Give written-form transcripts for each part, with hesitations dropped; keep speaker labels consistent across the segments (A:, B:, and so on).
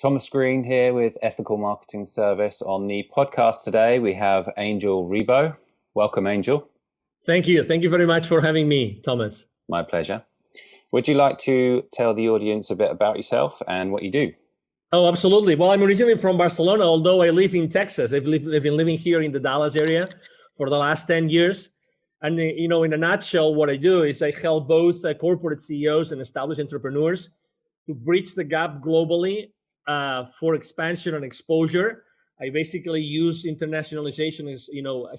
A: Thomas Green here with Ethical Marketing Service. On the podcast today, we have Angel Ribo. Welcome, Angel.
B: Thank you. Thank you very much for having me, Thomas.
A: My pleasure. Would you like to tell the audience a bit about yourself and what you do?
B: Oh, absolutely. Well, I'm originally from Barcelona, although I live in Texas. I've been living here in the Dallas area for the last 10 years. And, in a nutshell, what I do is I help both corporate CEOs and established entrepreneurs to bridge the gap globally for expansion and exposure. I basically use internationalization as,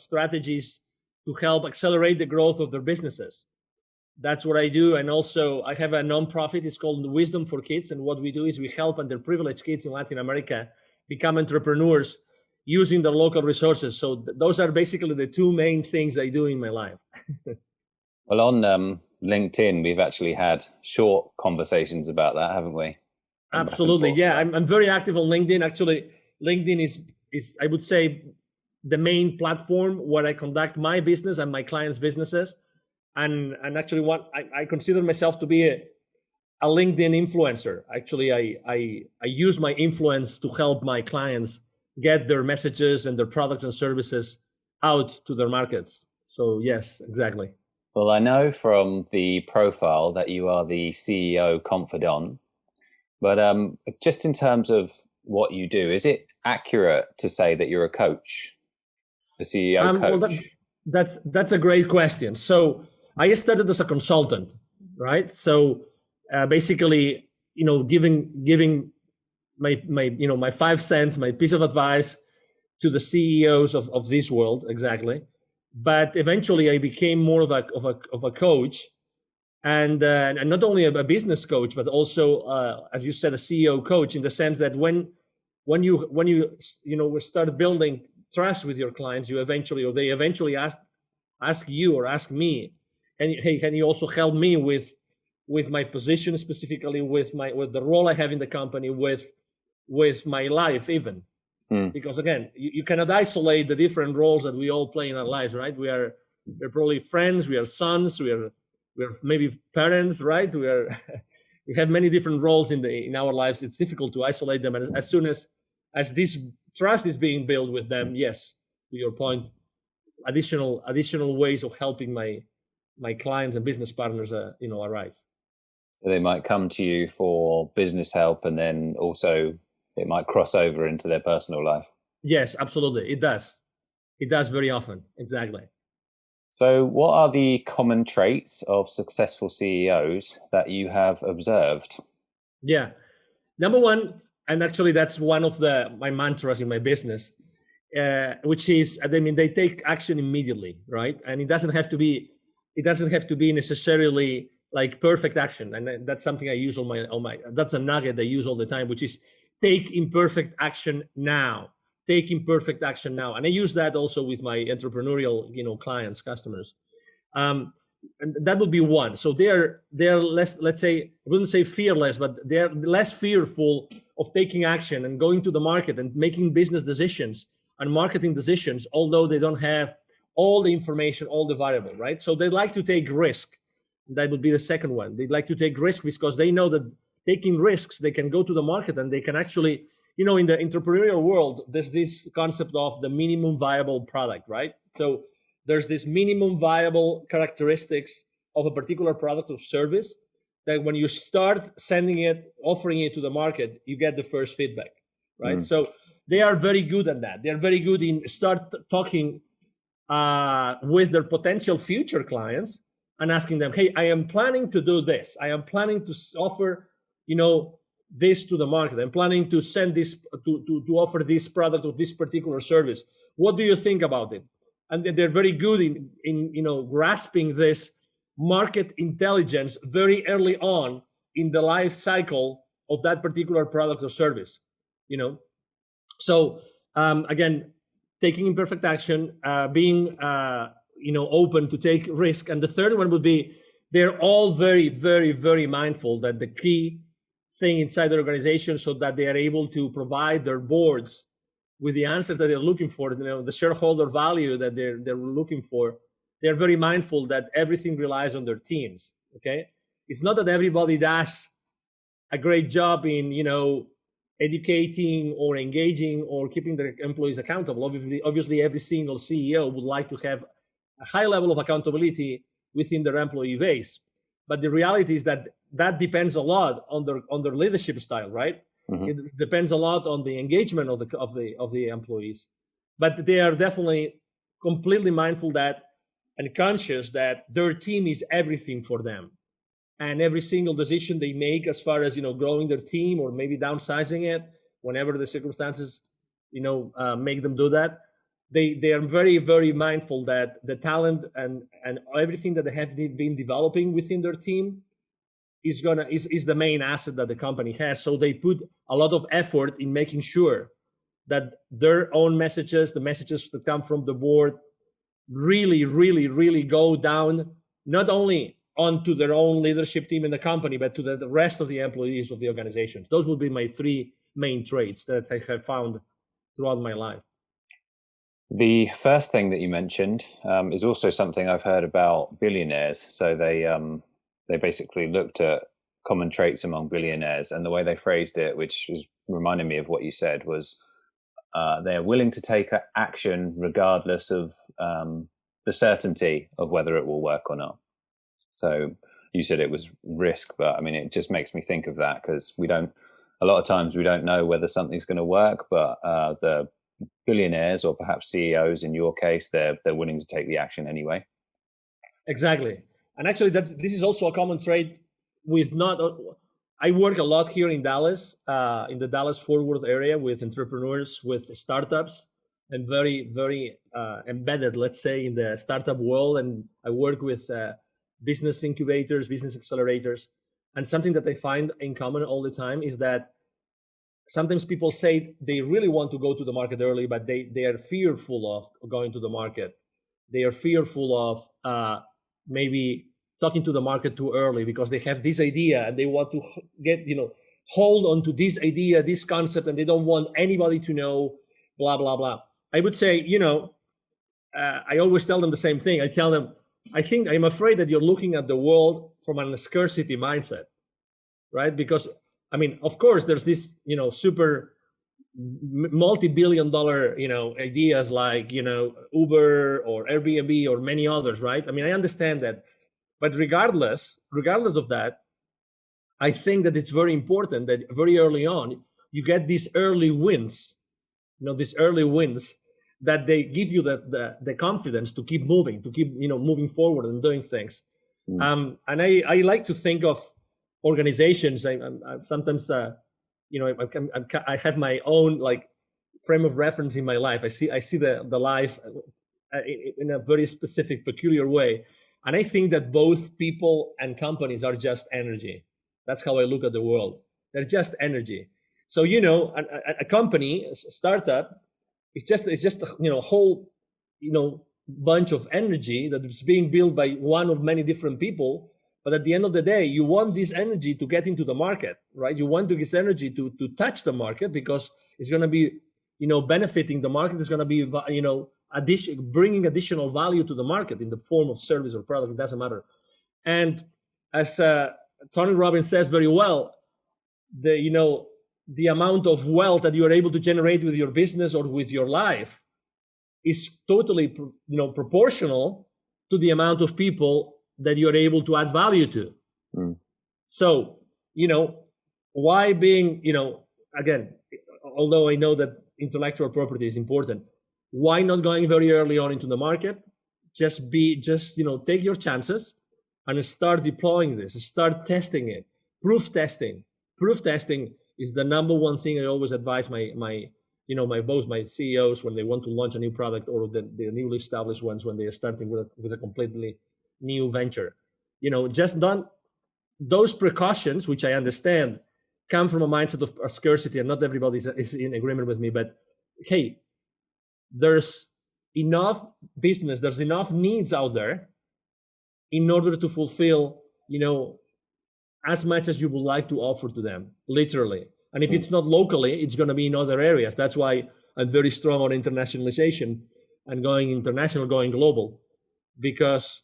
B: strategies to help accelerate the growth of their businesses. That's what I do. And also I have a nonprofit. It's called Wisdom for Kids. And what we do is we help underprivileged kids in Latin America become entrepreneurs using their local resources. So those are basically the two main things I do in my life.
A: Well, on LinkedIn, we've actually had short conversations about that, haven't we?
B: Absolutely. Yeah, I'm very active on LinkedIn. Actually, LinkedIn is I would say the main platform where I conduct my business and my clients' businesses. And actually what I consider myself to be a LinkedIn influencer. Actually, I use my influence to help my clients get their messages and their products and services out to their markets. So yes, exactly.
A: Well, I know from the profile that you are the CEO confidant, but just in terms of what you do, is it accurate to say that you're a coach, the CEO coach?
B: Well, that's a great question. So I started as a consultant, right? So basically, giving my 5 cents, my piece of advice to the CEOs of this world, exactly. But eventually, I became more of a coach, and not only a business coach, but also, as you said, a CEO coach, in the sense that when you start building trust with your clients, they eventually ask you or ask me, and hey, can you also help me with my position, specifically with the role I have in the company, with my life even. Because again, you cannot isolate the different roles that we all play in our lives, right? We're probably friends, we are sons, we're maybe parents, right? We have many different roles in our lives. It's difficult to isolate them, and as soon as this trust is being built with them, yes, to your point, additional ways of helping my clients and business partners arise.
A: So they might come to you for business help, and then also it might cross over into their personal life.
B: Yes, absolutely. It does very often. Exactly.
A: So what are the common traits of successful CEOs that you have observed?
B: Yeah. Number one, and actually that's one of my mantras in my business, which is, they take action immediately, right? And it doesn't have to be necessarily like perfect action. And that's something I use that's a nugget I use all the time, which is take imperfect action now. Take imperfect action now. And I use that also with my entrepreneurial, clients, customers. And that would be one. So they're less, let's say, I wouldn't say fearless, but they're less fearful of taking action and going to the market and making business decisions and marketing decisions, although they don't have all the information, all the variable, right? So they like to take risk. That would be the second one. They'd like to take risk because they know that taking risks, they can go to the market and they can actually, in the entrepreneurial world, there's this concept of the minimum viable product, right? So there's this minimum viable characteristics of a particular product or service that when you start offering it to the market, you get the first feedback, right? So they are very good at that. They're very good in start talking with their potential future clients and asking them, hey, I am planning to do this. I am planning to offer, this to the market. I'm planning to send this to offer this product or this particular service. What do you think about it? And they're very good in grasping this market intelligence very early on in the life cycle of that particular product or service. So again, taking imperfect action, being open to take risk. And the third one would be they're all very, very, very mindful that the key thing inside the organization, so that they are able to provide their boards with the answers that they're looking for, the shareholder value that they're looking for. They're very mindful that everything relies on their teams. Okay, it's not that everybody does a great job in educating or engaging or keeping their employees accountable. Obviously, every single CEO would like to have a high level of accountability within their employee base. But the reality is that that depends a lot on their leadership style, right?
A: Mm-hmm.
B: It depends a lot on the engagement of the employees. But they are definitely completely mindful that and conscious that their team is everything for them, and every single decision they make as far as growing their team or maybe downsizing it whenever the circumstances make them do that, they are very, very mindful that the talent and everything that they have been developing within their team is the main asset that the company has. So they put a lot of effort in making sure that their own messages, the messages that come from the board, really, really, really go down not only onto their own leadership team in the company, but to the rest of the employees of the organizations. Those would be my three main traits that I have found throughout my life.
A: The first thing that you mentioned is also something I've heard about billionaires. So they basically looked at common traits among billionaires, and the way they phrased it, which was reminding me of what you said, was they're willing to take action regardless of the certainty of whether it will work or not. So you said it was risk, but I mean, it just makes me think of that because a lot of times we don't know whether something's going to work, but the billionaires or perhaps CEOs in your case, they're willing to take the action anyway.
B: Exactly. And actually this is also a common trait with I work a lot here in Dallas, in the Dallas Fort Worth area with entrepreneurs, with startups, and very, very embedded, let's say, in the startup world. And I work with business incubators, business accelerators. And something that I find in common all the time is that sometimes people say they really want to go to the market early, but they are fearful of going to the market. They are fearful of maybe talking to the market too early because they have this idea and they want to get, hold on to this idea, this concept, and they don't want anybody to know, blah, blah, blah. I would say, I always tell them the same thing. I tell them, I'm afraid that you're looking at the world from a scarcity mindset, right? Because, I mean, of course, there's this, super multi-billion-dollar, ideas like, Uber or Airbnb or many others, right? I mean, I understand that. But regardless of that, I think that it's very important that very early on, you get these early wins, that they give you the confidence to keep moving, moving forward and doing things. And I like to think of organizations. I sometimes, I have my own like frame of reference in my life. I see the life in a very specific, peculiar way. And I think that both people and companies are just energy. That's how I look at the world. They're just energy. So, a company, a startup, it's just a whole, bunch of energy that is being built by one of many different people. But at the end of the day, you want this energy to get into the market, right? You want this energy to touch the market because it's going to be, benefiting the market. It's going to be, bringing additional value to the market in the form of service or product. It doesn't matter. And as Tony Robbins says very well, the amount of wealth that you are able to generate with your business or with your life is totally, proportional to the amount of people that you're able to add value to. So, why being, again, although I know that intellectual property is important, why not going very early on into the market? Just take your chances and start deploying this, start testing it. Proof testing is the number one thing I always advise my both my CEOs when they want to launch a new product or the newly established ones when they are starting with a completely new venture. Just done those precautions, which I understand come from a mindset of scarcity, and not everybody is in agreement with me, but hey, there's enough business, there's enough needs out there in order to fulfill, as much as you would like to offer to them, literally. And if it's not locally, it's going to be in other areas. That's why I'm very strong on internationalization and going international, going global, because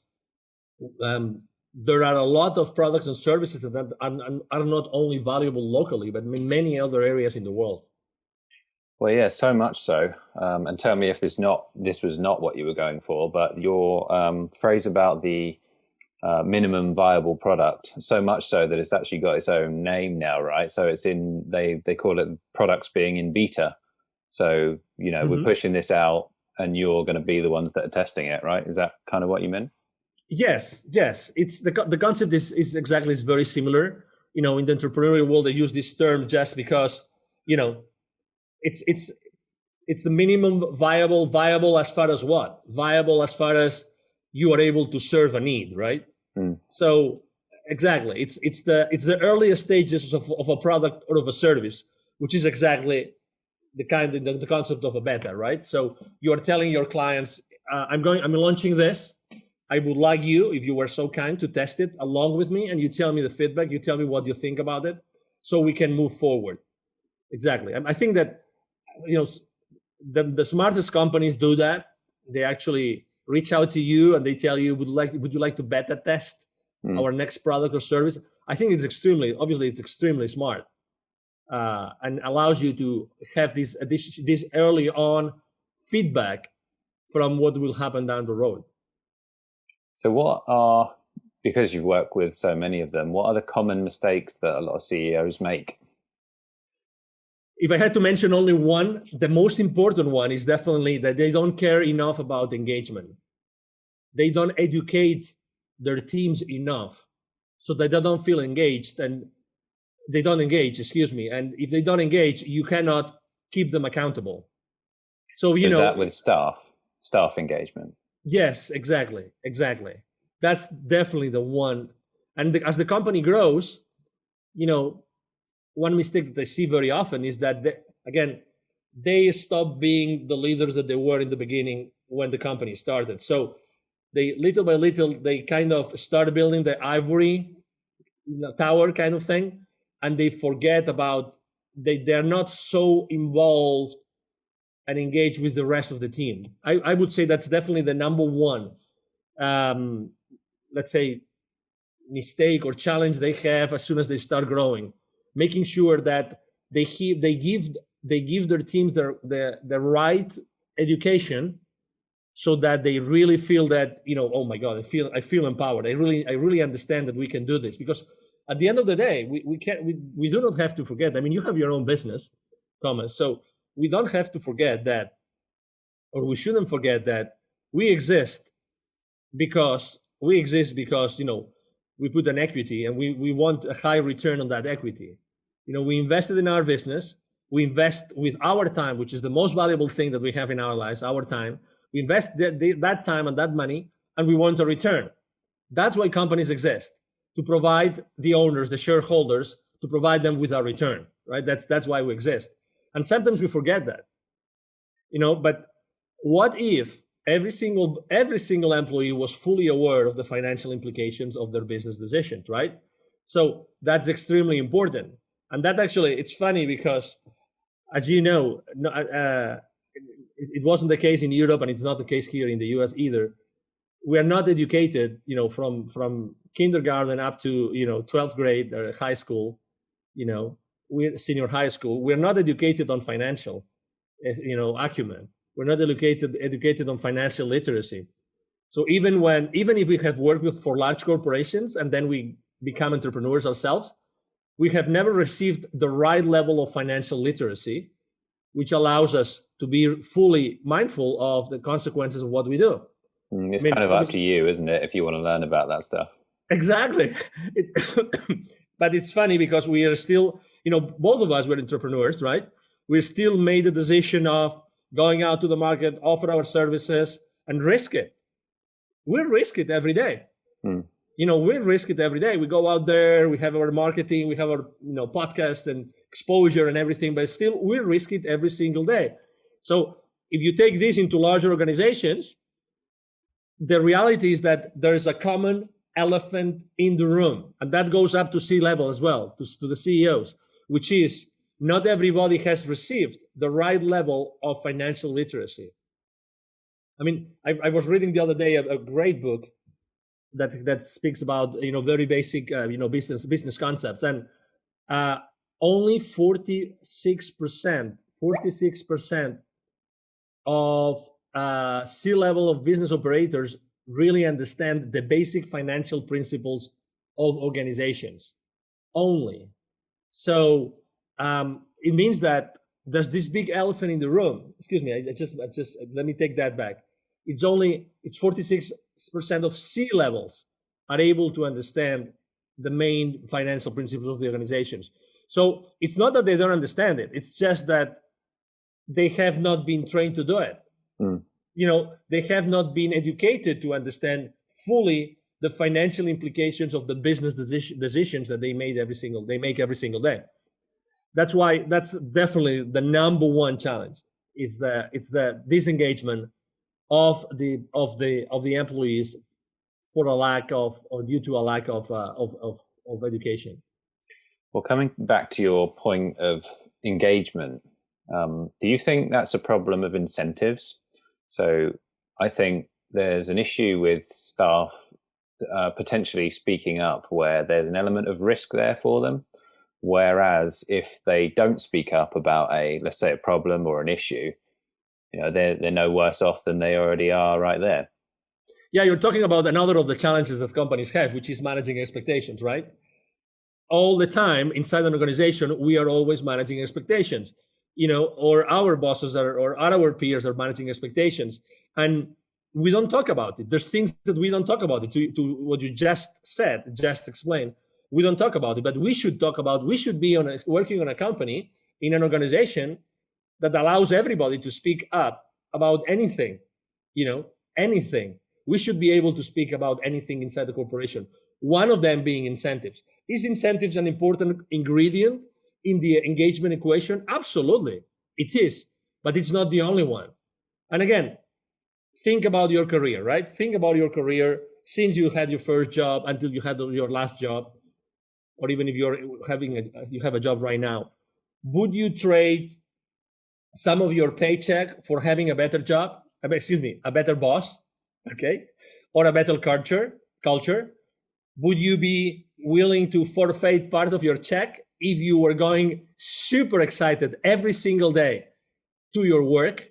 B: there are a lot of products and services that are not only valuable locally, but in many other areas in the world.
A: Well, yeah, so much so. And tell me if this was not what you were going for, but your phrase about the minimum viable product, so much so that it's actually got its own name now, right? So it's in they call it products being in beta. So, we're
B: Mm-hmm.
A: pushing this out and you're going to be the ones that are testing it, right? Is that kind of what you meant?
B: Yes, yes. It's the concept is exactly is very similar. In the entrepreneurial world, they use this term just because you know it's it's it's the minimum viable as far as what? Viable as far as you are able to serve a need, right?
A: Mm.
B: So exactly, it's the earliest stages of a product or of a service, which is exactly the concept of a beta, right? So you are telling your clients, I'm launching this. I would like you, if you were so kind, to test it along with me, and you tell me the feedback. You tell me what you think about it, so we can move forward. Exactly. I think that you know the smartest companies do that. They actually reach out to you and they tell you, would you like to beta test
A: Mm.
B: our next product or service? I think it's extremely smart, and allows you to have this early on feedback from what will happen down the road.
A: So because you've worked with so many of them, what are the common mistakes that a lot of CEOs make?
B: If I had to mention only one, the most important one is definitely that they don't care enough about engagement. They don't educate their teams enough so that they don't feel engaged, and they don't engage, excuse me. And if they don't engage, you cannot keep them accountable. So,
A: So is that with staff engagement?
B: yes, exactly. That's definitely the one. And as the company grows, you know, one mistake that I see very often is that again, they stop being the leaders that they were in the beginning when the company started. So they little by little they kind of start building the ivory tower kind of thing, and they forget about they're not so involved and engaged with the rest of the team. I would say that's definitely the number one, um, let's say, mistake or challenge they have as soon as they start growing, making sure that they give their teams the right education, so that they really feel that, oh my god, I feel empowered. I really understand that we can do this. Because at the end of the day, we do not have to forget. I mean, you have your own business, Thomas, so we don't have to forget that, or we shouldn't forget that we exist because we put an equity, and we want a high return on that equity. We invested in our business. We invest with our time, which is the most valuable thing that we have in our lives, our time. We invest that time and that money, and we want a return. That's why companies exist, to provide the owners, the shareholders, to provide them with a return, right? That's why we exist. And sometimes we forget that, but what if every single employee was fully aware of the financial implications of their business decisions, right? So that's extremely important. And that actually, it's funny because, as you know, it wasn't the case in Europe, and it's not the case here in the US either. We are not educated, from kindergarten up to 12th grade or high school, we're senior high school. We're not educated on financial, acumen. We're not educated on financial literacy. So even if we have worked for large corporations and then we become entrepreneurs ourselves, we have never received the right level of financial literacy, which allows us to be fully mindful of the consequences of what we do.
A: It's
B: I mean,
A: kind of up to
B: obviously,
A: you, isn't it, if you want to learn about that stuff?
B: exactly. But it's funny because we are still, both of us were entrepreneurs, right? We still made the decision of going out to the market, offer our services, and risk it. We risk it every day.
A: Hmm.
B: We risk it every day. We go out there, we have our marketing, we have our podcast and exposure and everything, but still we risk it every single day. So if you take this into larger organizations, the reality is that there is a common elephant in the room, and that goes up to C-level as well, to the CEOs, which is not everybody has received the right level of financial literacy. I mean, I was reading the other day a great book that speaks about very basic business concepts, and only 46% of C-level of business operators really understand the basic financial principles of organizations. Only. So it means that there's this big elephant in the room. Excuse me, I just let me take that back. It's 46% of C-levels are able to understand the main financial principles of the organizations. So it's not that they don't understand it. It's just that they have not been trained to do it. They have not been educated to understand fully the financial implications of the business decisions that they make every single day. That's why that's definitely the number one challenge. It's the disengagement of the employees for a lack of, or due to a lack of education.
A: Well, coming back to your point of engagement, do you think that's a problem of incentives? So I think there's an issue with staff potentially speaking up where there's an element of risk there for them. Whereas if they don't speak up about let's say a problem or an issue, they're no worse off than they already are right there.
B: Yeah, you're talking about another of the challenges that companies have, which is managing expectations, right? All the time inside an organization, we are always managing expectations, or our bosses or our peers are managing expectations, and we don't talk about it. There's things that we don't talk about it. To what you just explained, we don't talk about it, but we should talk about. We should be working on a company, in an organization that allows everybody to speak up about anything, anything. We should be able to speak about anything inside the corporation. One of them being incentives. Is incentives an important ingredient in the engagement equation? Absolutely, it is, but it's not the only one. And again, think about your career, right? Think about your career since you had your first job until you had your last job, or even if you have a job right now. Would you trade some of your paycheck for having a better job? A better boss, okay, or a better culture? Would you be willing to forfeit part of your check if you were going super excited every single day to your work,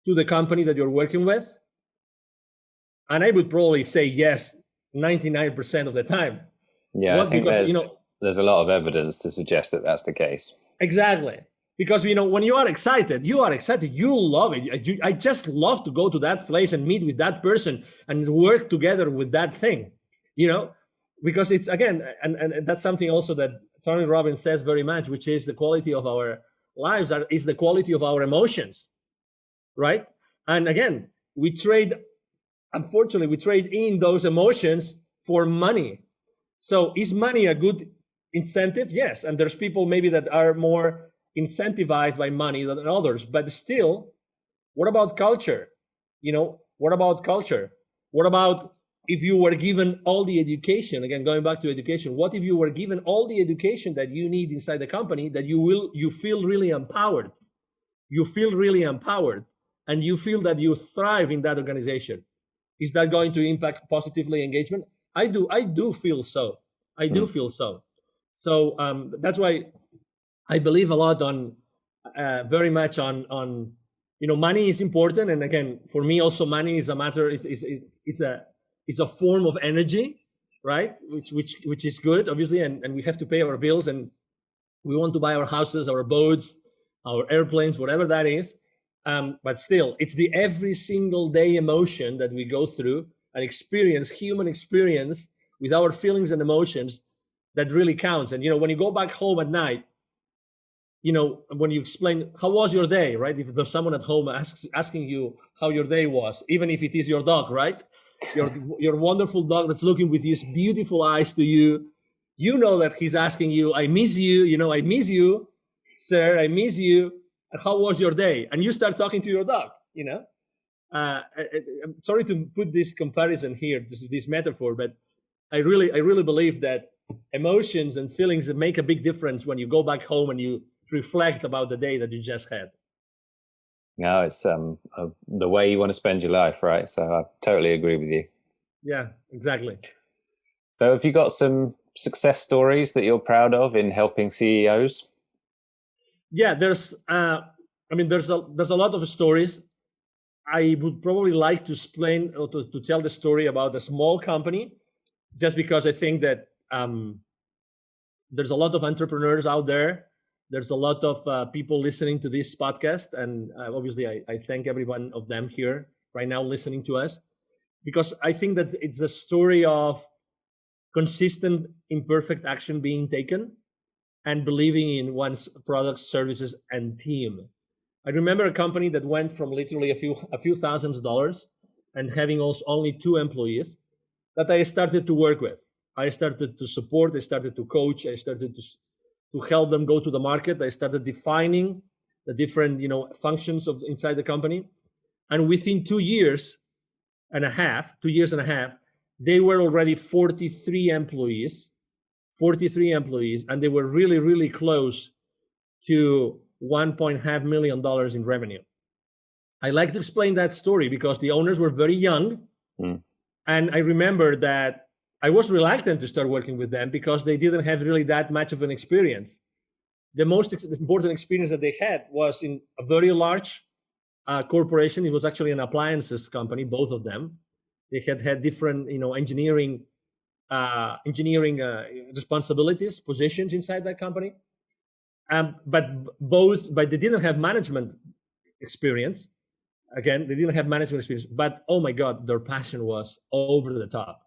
B: to the company that you're working with? And I would probably say yes, 99% of the time.
A: Yeah, I think there's a lot of evidence to suggest that that's the case.
B: Exactly. Because, when you are excited, you love it. I just love to go to that place and meet with that person and work together with that thing, because it's, again, and that's something also that Tony Robbins says very much, which is the quality of our lives is the quality of our emotions, right? And again, unfortunately, we trade in those emotions for money. So is money a good incentive? Yes. And there's people maybe that are more incentivized by money than others, but still, what about culture? What about culture? What about if you were given all the education? Again, going back to education, what if you were given all the education that you need inside the company, that you feel really empowered? You feel really empowered, and you feel that you thrive in that organization. Is that going to impact positively engagement? I do feel so. I do feel so. So that's why I believe a lot on, very much on money is important. And again, for me also, money is a matter, is a form of energy, right? Which is good, obviously. And we have to pay our bills, and we want to buy our houses, our boats, our airplanes, whatever that is. But still, it's the every single day emotion that we go through and experience, human experience, with our feelings and emotions, that really counts. And, when you go back home at night, when you explain, how was your day, right? If there's someone at home asking you how your day was, even if it is your dog, right? Your wonderful dog that's looking with his beautiful eyes to you, that he's asking you, I miss you, I miss you, sir, I miss you. How was your day? And you start talking to your dog, I'm sorry to put this comparison here, this metaphor, but I really believe that emotions and feelings make a big difference when you go back home and you reflect about the day that you just had.
A: No, it's the way you want to spend your life, right? So I totally agree with you.
B: Yeah, exactly.
A: So have you got some success stories that you're proud of in helping CEOs?
B: Yeah, there's a lot of stories. I would probably like to explain or to tell the story about a small company, just because I think that there's a lot of entrepreneurs out there. There's a lot of people listening to this podcast, and obviously, I thank every one of them here right now listening to us, because I think that it's a story of consistent, imperfect action being taken and believing in one's products, services, and team. I remember a company that went from literally a few thousands of dollars and having also only 2 employees that I started to work with. I started to support, I started to coach, I started to help them go to the market. I started defining the different, functions of inside the company. And within 2 years and a half, they were already 43 employees, and they were really, really close to $1.5 million in revenue. I like to explain that story because the owners were very young.
A: Mm.
B: And I remember that I was reluctant to start working with them because they didn't have really that much of an experience. The most important experience that they had was in a very large corporation. It was actually an appliances company, both of them. They had different, engineering responsibilities, positions inside that company. But they didn't have management experience. Again, they didn't have management experience. But oh my God, their passion was over the top.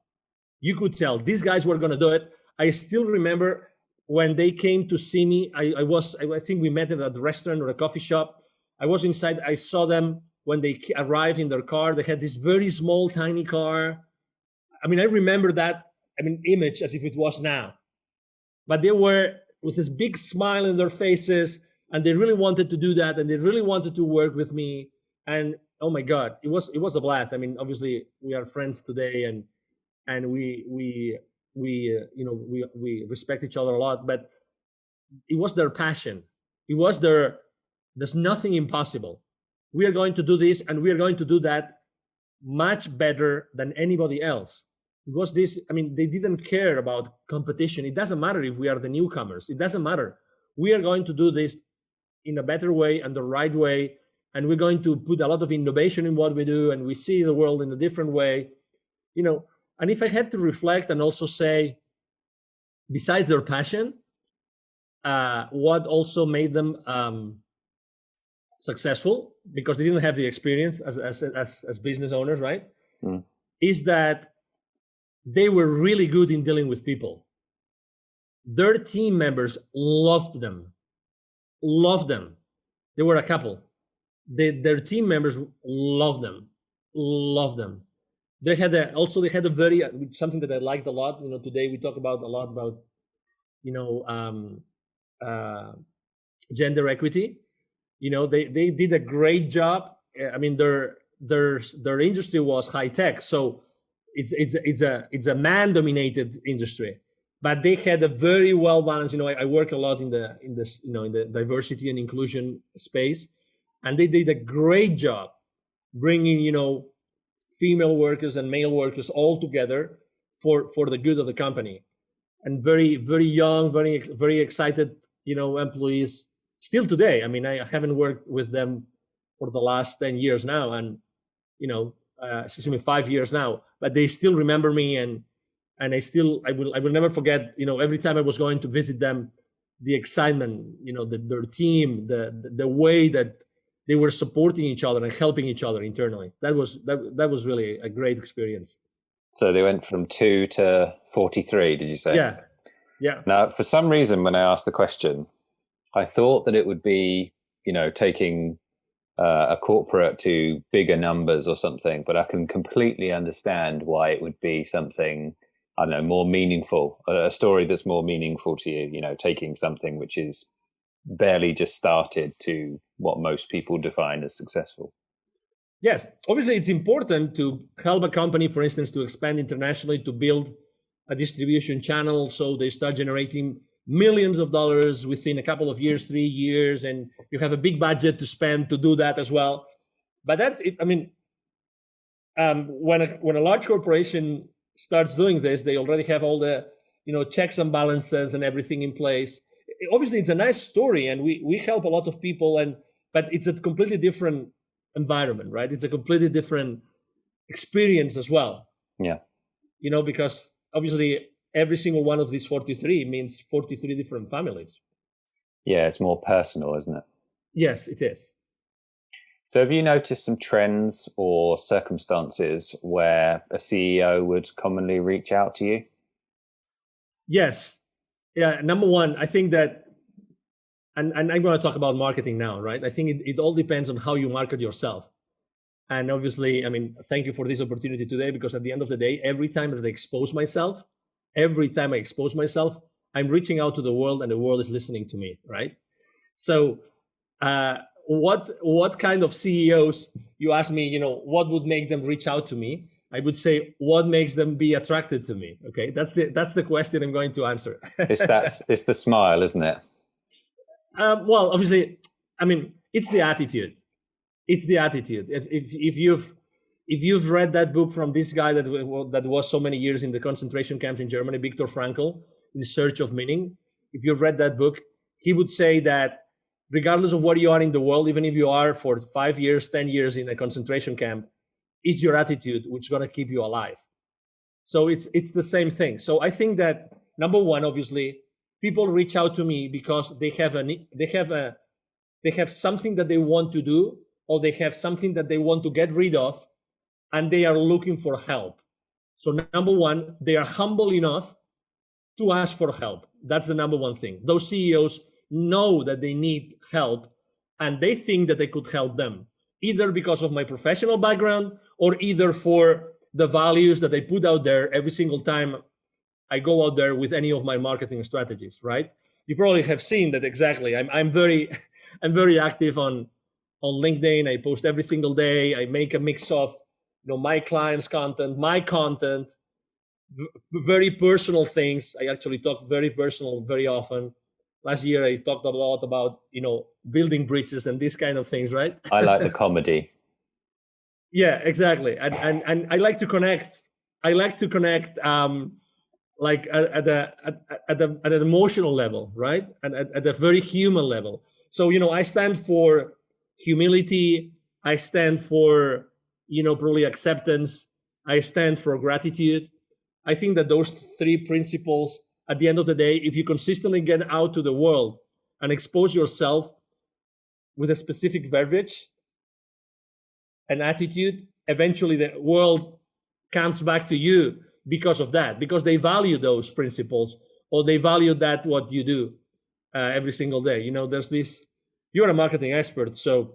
B: You could tell these guys were going to do it. I still remember when they came to see me. I think we met at a restaurant or a coffee shop. I was inside. I saw them when they arrived in their car. They had this very small, tiny car. I mean, I remember that. Image as if it was now. But they were with this big smile in their faces, and they really wanted to do that, and they really wanted to work with me. And oh my God, it was a blast. Obviously, we are friends today, and we respect each other a lot. But it was their passion. It was there's nothing impossible. We are going to do this, and we are going to do that much better than anybody else. It was this. They didn't care about competition. It doesn't matter if we are the newcomers. It doesn't matter. We are going to do this in a better way and the right way, and we're going to put a lot of innovation in what we do, and we see the world in a different way. And if I had to reflect and also say, besides their passion, what also made them successful, because they didn't have the experience as business owners, right?
A: Mm.
B: Is that they were really good in dealing with people. Their team members loved them. They were a couple. Their team members loved them. They had a very something that I liked a lot. Today we talk about a lot about gender equity. They did a great job. Their industry was high tech, so it's a man dominated industry, but they had a very well balanced. I work a lot in the diversity and inclusion space, and they did a great job bringing female workers and male workers all together for the good of the company. And very, very young, very, very excited employees still today. I haven't worked with them for the last 10 years now, and 5 years now, but they still remember me, and I will never forget, every time I was going to visit them, the excitement, their team, the way that they were supporting each other and helping each other internally. That was really a great experience.
A: So they went from 2 to 43, did you say?
B: Yeah.
A: Now, for some reason, when I asked the question, I thought that it would be, taking a corporate to bigger numbers or something, but I can completely understand why it would be something, I don't know, more meaningful, a story that's more meaningful to you, taking something which is barely just started to what most people define as successful.
B: Yes, obviously it's important to help a company, for instance, to expand internationally, to build a distribution channel so they start generating millions of dollars within a couple of years, 3 years, and you have a big budget to spend to do that as well. But that's it. When a large corporation starts doing this, they already have all the checks and balances and everything in place. Obviously, it's a nice story, and we help a lot of people, but it's a completely different environment, right? It's a completely different experience as well.
A: Yeah.
B: Because obviously every single one of these 43 means 43 different families.
A: Yeah, it's more personal, isn't it?
B: Yes, it is.
A: So have you noticed some trends or circumstances where a CEO would commonly reach out to you?
B: Yes. Yeah. Number one, I think that, and I'm going to talk about marketing now, right? I think it all depends on how you market yourself. And obviously, I mean, thank you for this opportunity today, because at the end of the day, every time I expose myself, I'm reaching out to the world, and the world is listening to me, right? So what kind of CEOs, you ask me, what would make them reach out to me? I would say, what makes them be attracted to me? Okay, that's the question I'm going to answer.
A: It's the smile, isn't it?
B: Well, obviously, I mean, it's the attitude. It's the attitude. If you've read that book from this guy that was so many years in the concentration camps in Germany, Viktor Frankl, In Search of Meaning, if you've read that book, he would say that regardless of where you are in the world, even if you are for 5 years, 10 years in a concentration camp, it's your attitude which is going to keep you alive. So it's the same thing. So I think that, number one, obviously, people reach out to me because they have something that they want to do, or they have something that they want to get rid of, and they are looking for help. So number one, they are humble enough to ask for help. That's the number one thing. Those CEOs know that they need help, and they think that they could help them, either because of my professional background, or either for the values that I put out there every single time I go out there with any of my marketing strategies, right? You probably have seen that. Exactly. I'm very I'm very active on LinkedIn. I post every single day. I make a mix of my clients' content, my content, very personal things. I actually talk very personal very often. Last year I talked a lot about building bridges and these kind of things, right?
A: I like the comedy.
B: Yeah, exactly. And I like to connect. Like at an emotional level, right? And at a very human level. So I stand for humility. I stand for probably acceptance. I stand for gratitude. I think that those three principles, at the end of the day, if you consistently get out to the world and expose yourself with a specific verbiage and attitude, eventually the world comes back to you because of that, because they value those principles, or they value that what you do every single day. There's this, you're a marketing expert, so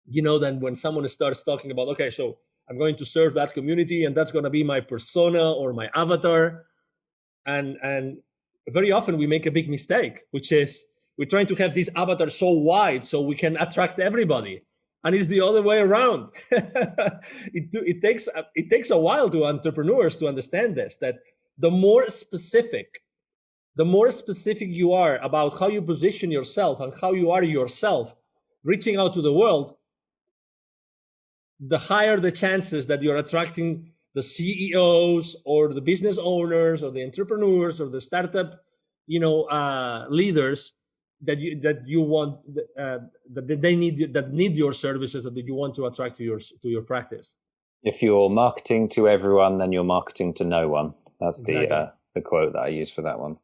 B: then when someone starts talking about, okay, so I'm going to serve that community, and that's going to be my persona or my avatar, and very often we make a big mistake, which is we're trying to have this avatar so wide so we can attract everybody, and it's the other way around. It takes a while to entrepreneurs to understand this, that the more specific you are about how you position yourself and how you are yourself reaching out to the world, the higher the chances that you're attracting the CEOs or the business owners or the entrepreneurs or the startup, leaders that you want, that they need your services, that you want to attract to your practice.
A: If you're marketing to everyone, then you're marketing to no one. That's
B: exactly
A: the quote that I use for that one.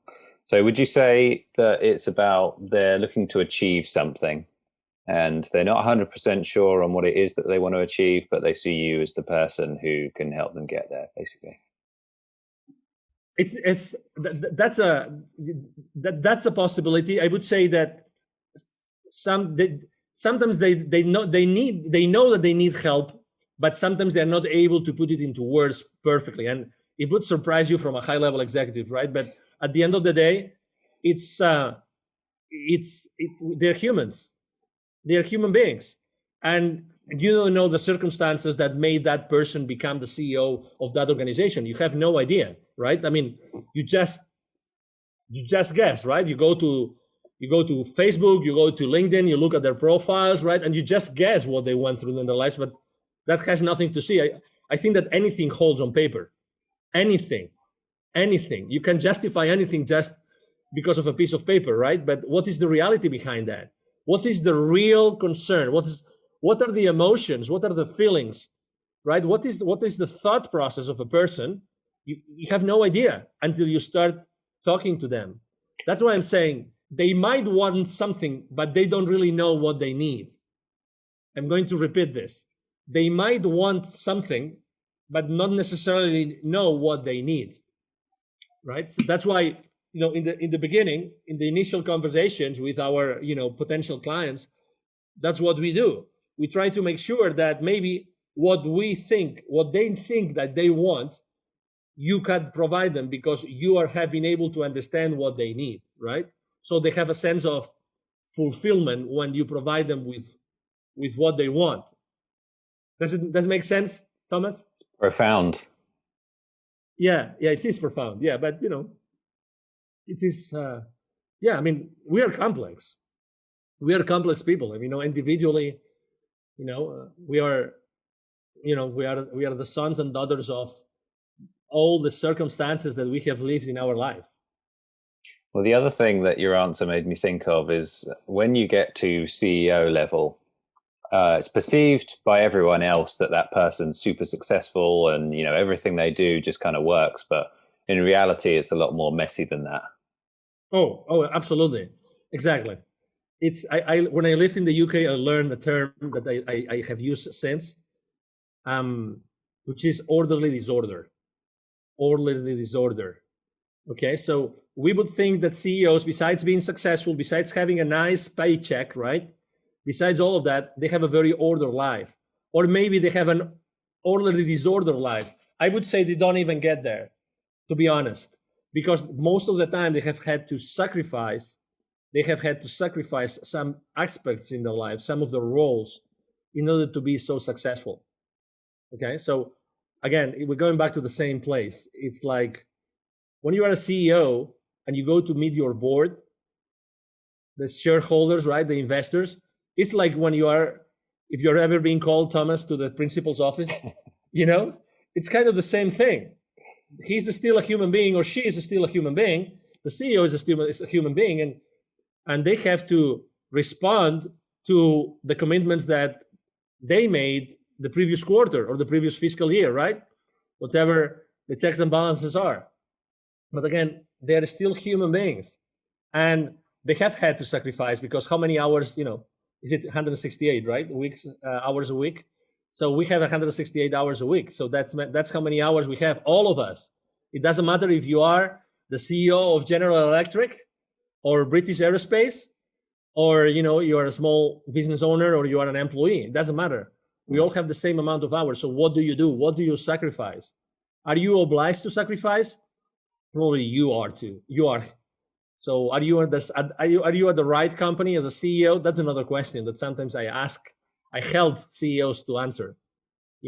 A: So would you say that it's about they're looking to achieve something, and they're not 100% sure on what it is that they want to achieve, but they see you as the person who can help them get there, basically?
B: That's a possibility. I would say that sometimes they know that they need help, but sometimes they're not able to put it into words perfectly, and it would surprise you from a high level executive, right? But at the end of the day, it's they're humans. They're human beings, and you don't know the circumstances that made that person become the CEO of that organization. You have no idea, right? I mean, you just guess, right? You go to Facebook, you go to LinkedIn, you look at their profiles, right? And you just guess what they went through in their lives, but that has nothing to see. I think that anything holds on paper. anything, anything. You can justify anything just because of a piece of paper, right? But what is the reality behind that? What is the real concern? What are the emotions? What are the feelings? Right? What is the thought process of a person? You have no idea until you start talking to them. That's why I'm saying they might want something, but they don't really know what they need. I'm going to repeat this. They might want something, but not necessarily know what they need. Right? So that's why, in the beginning, in the initial conversations with our, potential clients, that's what we do. We try to make sure that maybe what they think that they want, you can provide them because have been able to understand what they need, right? So they have a sense of fulfillment when you provide them with what they want. Does it make sense, Thomas?
A: Profound.
B: Yeah, it is profound. Yeah, but it is. Yeah, I mean, we are complex. We are complex people. I mean, individually, we are, we are the sons and daughters of all the circumstances that we have lived in our lives.
A: Well, the other thing that your answer made me think of is when you get to CEO level, it's perceived by everyone else that that person's super successful and everything they do just kind of works. But in reality, it's a lot more messy than that.
B: Oh, absolutely, exactly. It's I when I lived in the UK, I learned a term that I have used since, which is orderly disorder. Orderly disorder. Okay, so we would think that CEOs, besides being successful, besides having a nice paycheck, right? Besides all of that, they have a very ordered life. Or maybe they have an orderly disorder life. I would say they don't even get there, to be honest, because most of the time they have had to sacrifice some aspects in their life, some of the roles, in order to be so successful. Okay, so again, we're going back to the same place. It's like when you are a CEO and you go to meet your board, the shareholders, right, the investors, it's like when if you're ever being called, Thomas, to the principal's office, it's kind of the same thing. He's still a human being, or she is still a human being. The CEO is a human being, and they have to respond to the commitments that they made the previous quarter or the previous fiscal year, right? Whatever the checks and balances are. But again, they're still human beings, and they have had to sacrifice because how many hours, is it 168, right? Hours a week. So we have 168 hours a week. So that's how many hours we have, all of us. It doesn't matter if you are the CEO of General Electric or British Aerospace, or you are a small business owner, or you are an employee. It doesn't matter. We all have the same amount of hours. So what do you do? What do you sacrifice? Are you obliged to sacrifice? Probably you are too. You are. So are you at the right company as a CEO? That's another question that sometimes I ask. I help CEOs to answer.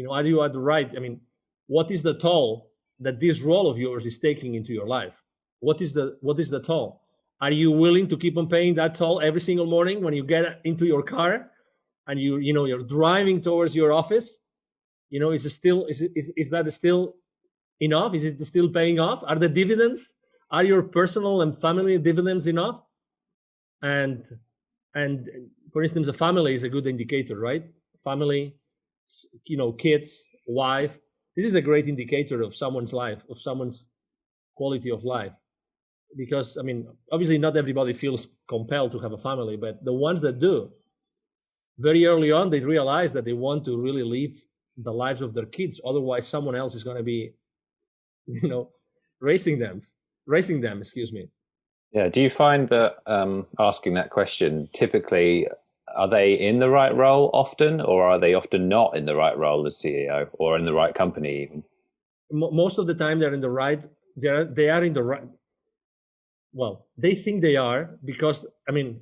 B: Are you at the right? I mean, what is the toll that this role of yours is taking into your life? What is the toll? Are you willing to keep on paying that toll every single morning when you get into your car and you're driving towards your office? Is that still enough? Is it still paying off? Are the dividends, are your personal and family dividends enough? And for instance, a family is a good indicator, right? Family, kids, wife. This is a great indicator of someone's life, of someone's quality of life. Because, I mean, obviously not everybody feels compelled to have a family, but the ones that do, very early on, they realize that they want to really live the lives of their kids. Otherwise, someone else is going to be, raising them, excuse me.
A: Yeah. Do you find that asking that question, typically, are they in the right role often, or are they often not in the right role as CEO or in the right company even?
B: Most of the time they're in the right, they are in the right. Well, they think they are because, I mean,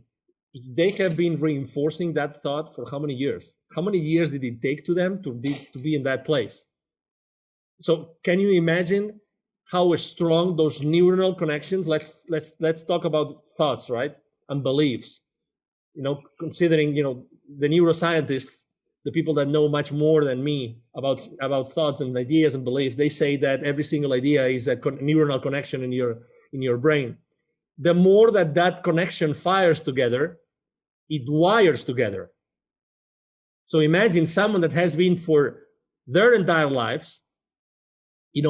B: they have been reinforcing that thought for how many years? How many years did it take to them to be in that place? So can you imagine how strong those neuronal connections? Let's talk about thoughts, right, and beliefs. Considering the neuroscientists the people that know much more than me about thoughts and ideas and beliefs, they say that every single idea is a neuronal connection in your brain. The more that connection fires together, it wires together. So imagine someone that has been for their entire lives,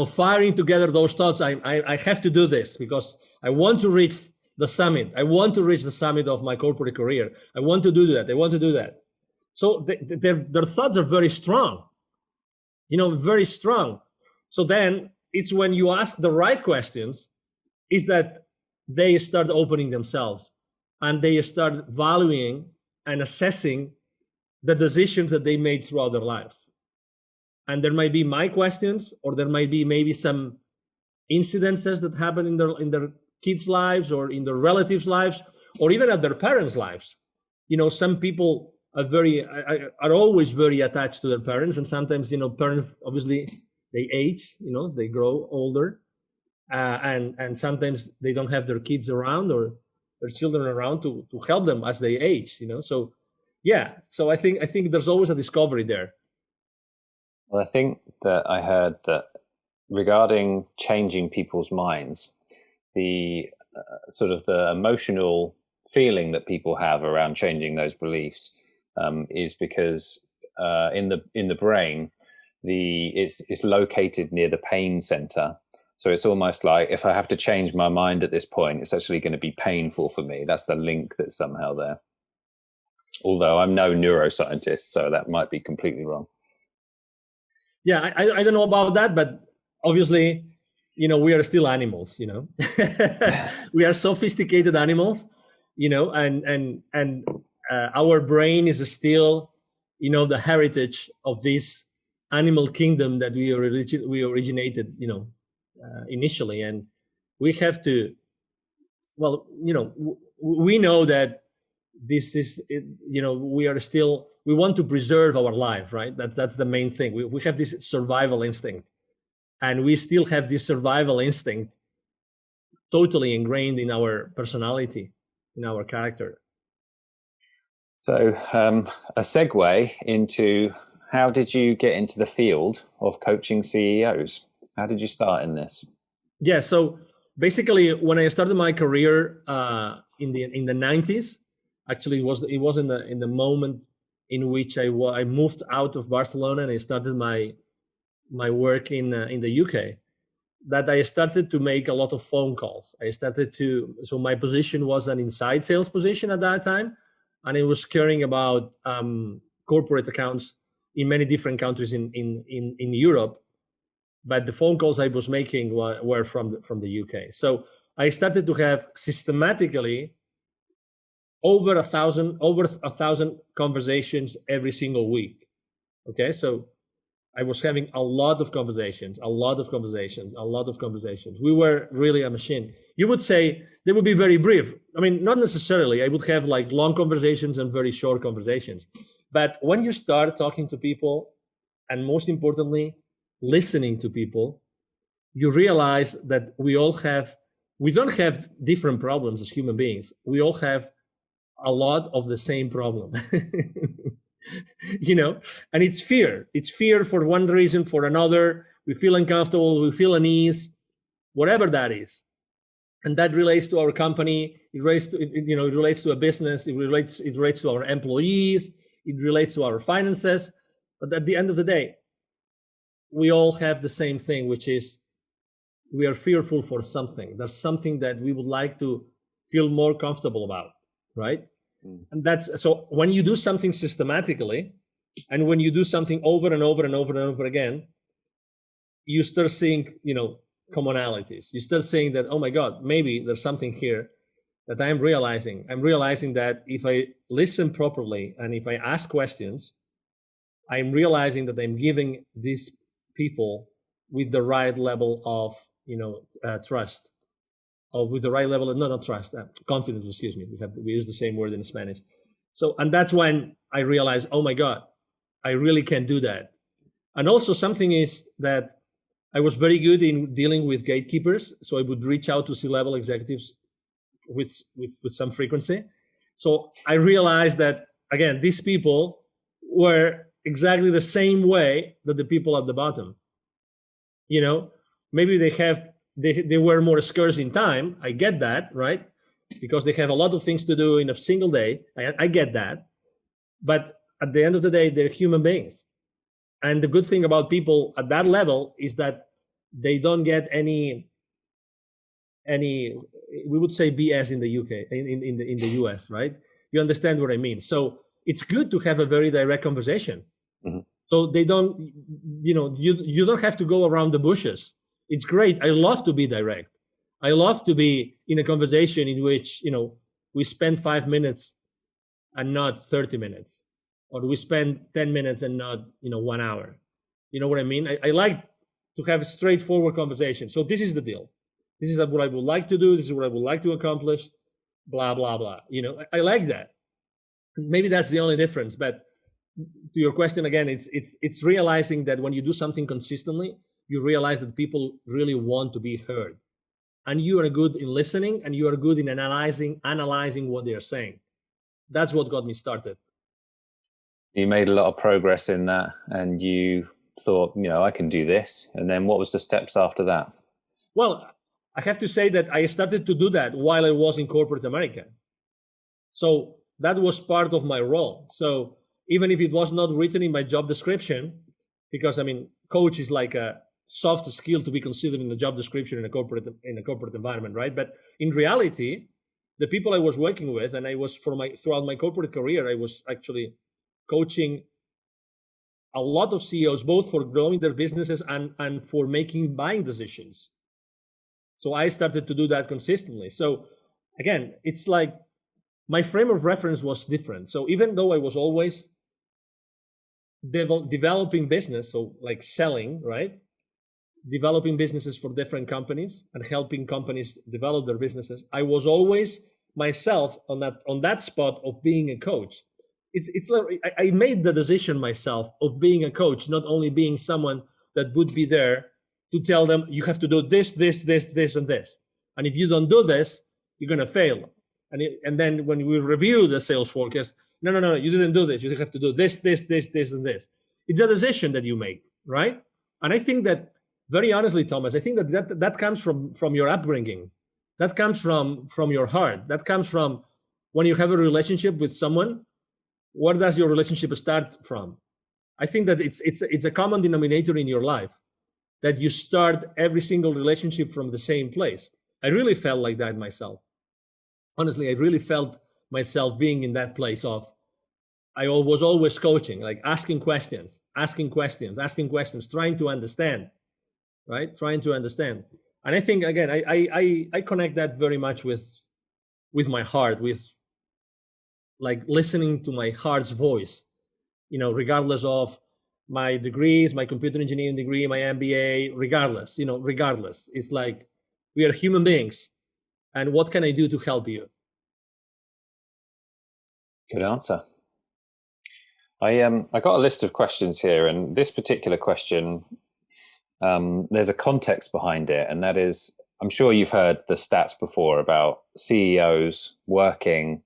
B: firing together those thoughts. I have to do this because I want to reach the summit. I want to reach the summit of my corporate career. I want to do that. I want to do that. So their thoughts are very strong, very strong. So then it's when you ask the right questions is that they start opening themselves and they start valuing and assessing the decisions that they made throughout their lives. And there might be my questions, or there might be maybe some incidences that happen in their kids' lives or in their relatives' lives, or even at their parents' lives. Some people are always very attached to their parents, and sometimes parents obviously they age, they grow older, and sometimes they don't have their kids around or their children around to help them as they age. So yeah, so I think there's always a discovery there.
A: Well, I think that I heard that regarding changing people's minds, the sort of the emotional feeling that people have around changing those beliefs is because in the brain, it's located near the pain center. So it's almost like if I have to change my mind at this point, it's actually going to be painful for me. That's the link that's somehow there. Although I'm no neuroscientist, so that might be completely wrong.
B: Yeah, I don't know about that, but obviously, we are still animals. We are sophisticated animals, and our brain is still, the heritage of this animal kingdom that we originated, initially, and we have to. Well, we know that this is, we want to preserve our life, right? That's the main thing. We have this survival instinct, and we still have this survival instinct totally ingrained in our personality, in our character.
A: So a segue into how did you get into the field of coaching CEOs? How did you start in this?
B: Yeah, so basically when I started my career in the 90s, actually it was in the moment in which I moved out of Barcelona and I started my work in the UK, that I started to make a lot of phone calls. So my position was an inside sales position at that time, and it was caring about corporate accounts in many different countries in Europe. But the phone calls I was making were from the UK. So I started to have systematically over 1,000 conversations every single week. Okay, so I was having a lot of conversations. We were really a machine. You would say they would be very brief. I mean, not necessarily. I would have like long conversations and very short conversations. But when you start talking to people, and most importantly, listening to people, you realize that we don't have different problems as human beings. We all have a lot of the same problem. And it's fear for one reason, for another. We feel uncomfortable, we feel unease, whatever that is, and that relates to our company. It relates to a business. It relates to our employees. It relates to our finances. But at the end of the day, we all have the same thing, which is we are fearful for something. There's something that we would like to feel more comfortable about, right? And that's so when you do something systematically, and when you do something over and over and over and over again, you start seeing, commonalities. You start saying that, oh my God, maybe there's something here that I'm realizing. I'm realizing that if I listen properly and if I ask questions, I'm realizing that I'm giving these people with the right level of, trust. With the right level of not trust, confidence. Excuse me. We use the same word in Spanish. So, and that's when I realized, oh my God, I really can do that. And also something is that I was very good in dealing with gatekeepers. So I would reach out to C-level executives with some frequency. So I realized that again, these people were exactly the same way that the people at the bottom. You know, maybe they were more scarce in time. I get that, right? Because they have a lot of things to do in a single day. I get that. But at the end of the day, they're human beings. And the good thing about people at that level is that they don't get any we would say BS in the UK, in the US, right? You understand what I mean? So it's good to have a very direct conversation.
A: Mm-hmm.
B: So they don't, you don't have to go around the bushes. It's great. I love to be direct. I love to be in a conversation in which, we spend 5 minutes and not 30 minutes, or we spend 10 minutes and not, 1 hour. You know what I mean? I like to have a straightforward conversation. So this is the deal. This is what I would like to do. This is what I would like to accomplish, blah, blah, blah. I like that. Maybe that's the only difference. But to your question again, it's realizing that when you do something consistently, you realize that people really want to be heard. And you are good in listening, and you are good in analyzing what they're saying. That's what got me started.
A: You made a lot of progress in that, and you thought, I can do this. And then what was the steps after that?
B: Well, I have to say that I started to do that while I was in corporate America. So that was part of my role. So even if it was not written in my job description, because coach is like a soft skill to be considered in the job description in a corporate environment, right? But in reality, the people I was working with, and I was throughout my corporate career, I was actually coaching a lot of CEOs, both for growing their businesses and for making buying decisions. So I started to do that consistently. So again, it's like my frame of reference was different. So even though I was always developing business, so like selling, right? Developing businesses for different companies and helping companies develop their businesses, I was always myself on that spot of being a coach. It's like I made the decision myself of being a coach, not only being someone that would be there to tell them you have to do this, and this. And if you don't do this, you're going to fail. And then when we review the sales forecast, no, you didn't do this. You have to do this, and this. It's a decision that you make, right? And I think that, very honestly, Thomas, I think that comes from your upbringing. That comes from your heart. That comes from when you have a relationship with someone. Where does your relationship start from? I think that it's a common denominator in your life, that you start every single relationship from the same place. I really felt like that myself. Honestly, I really felt myself being in that place of, I was always coaching, like asking questions, trying to understand, right? Trying to understand. And I think, again, I connect that very much with my heart, with like listening to my heart's voice, regardless of my degrees, my computer engineering degree, my MBA, regardless. It's like we are human beings. And what can I do to help you?
A: Good answer. I got a list of questions here, and this particular question, there's a context behind it, and that is, I'm sure you've heard the stats before about CEOs working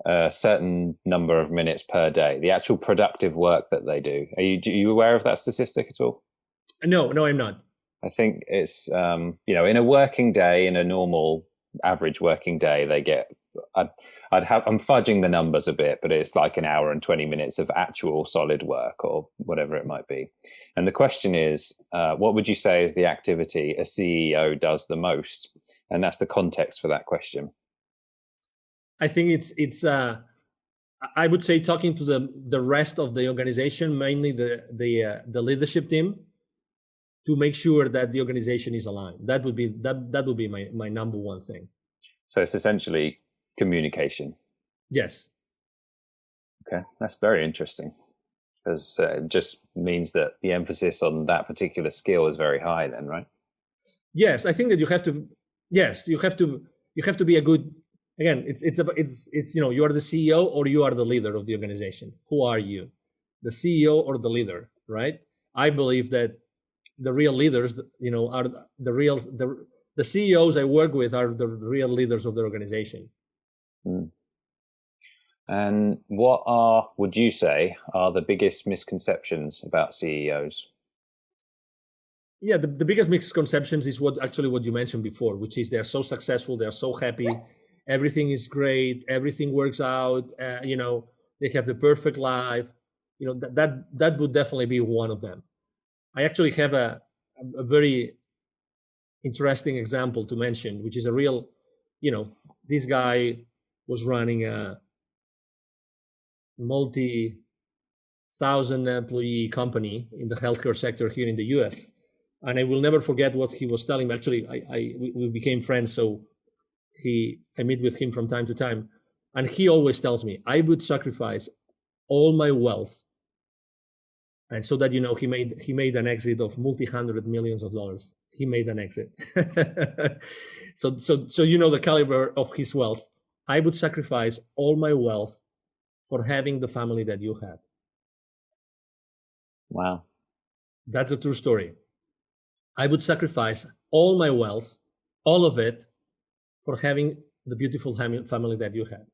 A: a certain number of minutes per day, the actual productive work that they do. Are you aware of that statistic at all?
B: No, I'm not.
A: I think it's, in a working day, in a normal average working day, they get, I'm fudging the numbers a bit, but it's like an hour and 20 minutes of actual solid work or whatever it might be. And the question is, what would you say is the activity a CEO does the most? And that's the context for that question.
B: I think it's I would say talking to the rest of the organization, mainly the leadership team, to make sure that the organization is aligned. That would be my number one thing.
A: So it's essentially communication.
B: Yes.
A: Okay, that's very interesting, because it just means that the emphasis on that particular skill is very high then, right?
B: Yes, I think that you have to be a good, again, it's you are the CEO or you are the leader of the organization. Who are you? The CEO or the leader, right? I believe that the real leaders, are the CEOs I work with are the real leaders of the organization.
A: And what are, would you say, are the biggest misconceptions about CEOs?
B: Yeah, the biggest misconceptions is what you mentioned before, which is they're so successful, they're so happy, everything is great, everything works out, they have the perfect life. That would definitely be one of them. I actually have a very interesting example to mention, which is a real, this guy was running a multi-thousand employee company in the healthcare sector here in the US. And I will never forget what he was telling me. Actually, we became friends, so I meet with him from time to time, and he always tells me I would sacrifice all my wealth, and so that he made an exit of multi-hundred millions of dollars. He made an exit, so the caliber of his wealth. I would sacrifice all my wealth for having the family that you had.
A: Wow.
B: That's a true story. I would sacrifice all my wealth, all of it, for having the beautiful family that you had.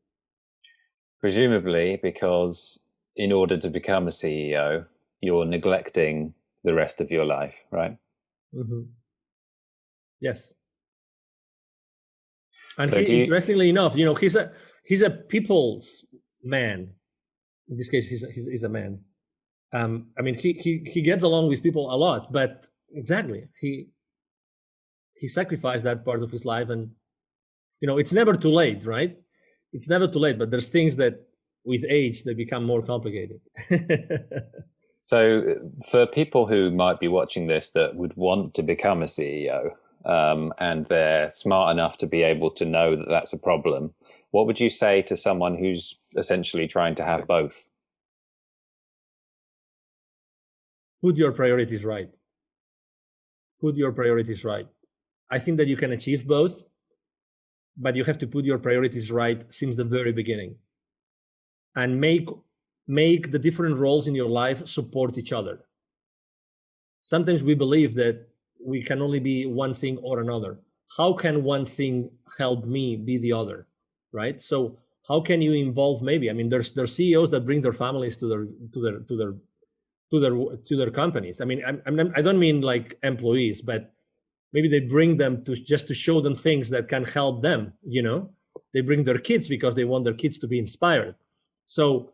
A: Presumably because in order to become a CEO, you're neglecting the rest of your life, right?
B: Mm-hmm. Yes. And
A: So
B: he,
A: do you,
B: interestingly enough, he's a people's man. In this case, he's a man. I mean, he gets along with people a lot, but exactly, he sacrificed that part of his life, and it's never too late, right? It's never too late, but there's things that with age they become more complicated.
A: so for people who might be watching this that would want to become a CEO, and they're smart enough to be able to know that that's a problem, what would you say to someone who's essentially trying to have both?
B: Put your priorities right. Put your priorities right. I think that you can achieve both, but you have to put your priorities right since the very beginning, and make the different roles in your life support each other. Sometimes we believe that we can only be one thing or another. How can one thing help me be the other, right? So how can you involve, maybe, I mean, there's CEOs that bring their families to their companies. I mean, I don't mean like employees, but maybe they bring them just to show them things that can help them. They bring their kids because they want their kids to be inspired. So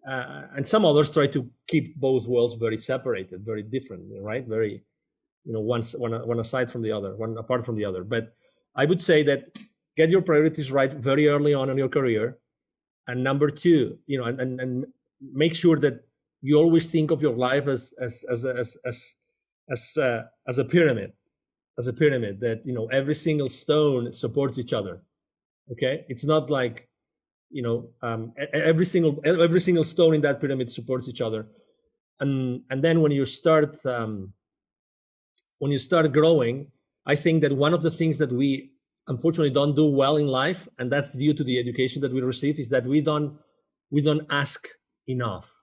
B: and some others try to keep both worlds very separated, very different, right? Very, one aside from the other, one apart from the other. But I would say that get your priorities right very early on in your career, and number two, and make sure that you always think of your life as a pyramid, that every single stone supports each other. Okay, it's not like every single stone in that pyramid supports each other, and then when you start growing, I think that one of the things that we unfortunately don't do well in life, and that's due to the education that we receive, is that we don't ask enough.